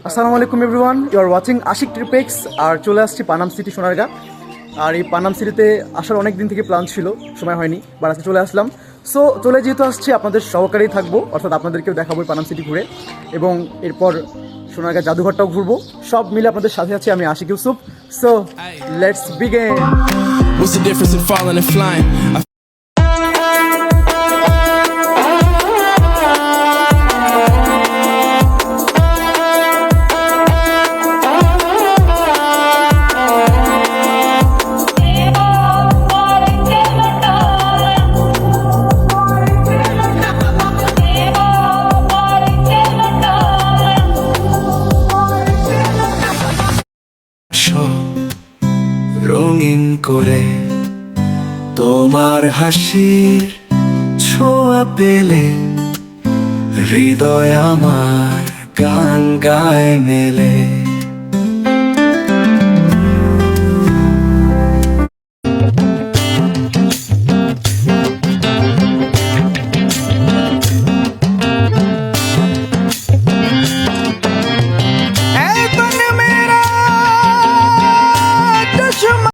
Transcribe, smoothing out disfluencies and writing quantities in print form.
আসসালামু আলাইকুম everyone, you are watching Ashik Tripex. আর চলে আসছি পানাম সিটি সোনারগাঁ। আর এই পানাম সিটিতে আসার অনেক দিন থেকে প্ল্যান ছিল, সময় হয়নি, বাট আজকে চলে আসলাম। সো চলে যেহেতু আসছি, আপনাদের সহকারেই থাকবো, অর্থাৎ আপনাদেরকেও দেখাবো পানাম সিটি ঘুরে, এবং এরপর সোনারগাঁ জাদুঘরটাও ঘুরবো। সব মিলে আপনাদের সাথে আছি আমি, Ashiq Yusuf. So let's begin. What's the difference in falling and flying? রঙিন করে তোমার হাসির ছোঁয়া পেলে হৃদয় আমার গান গায় মেলে।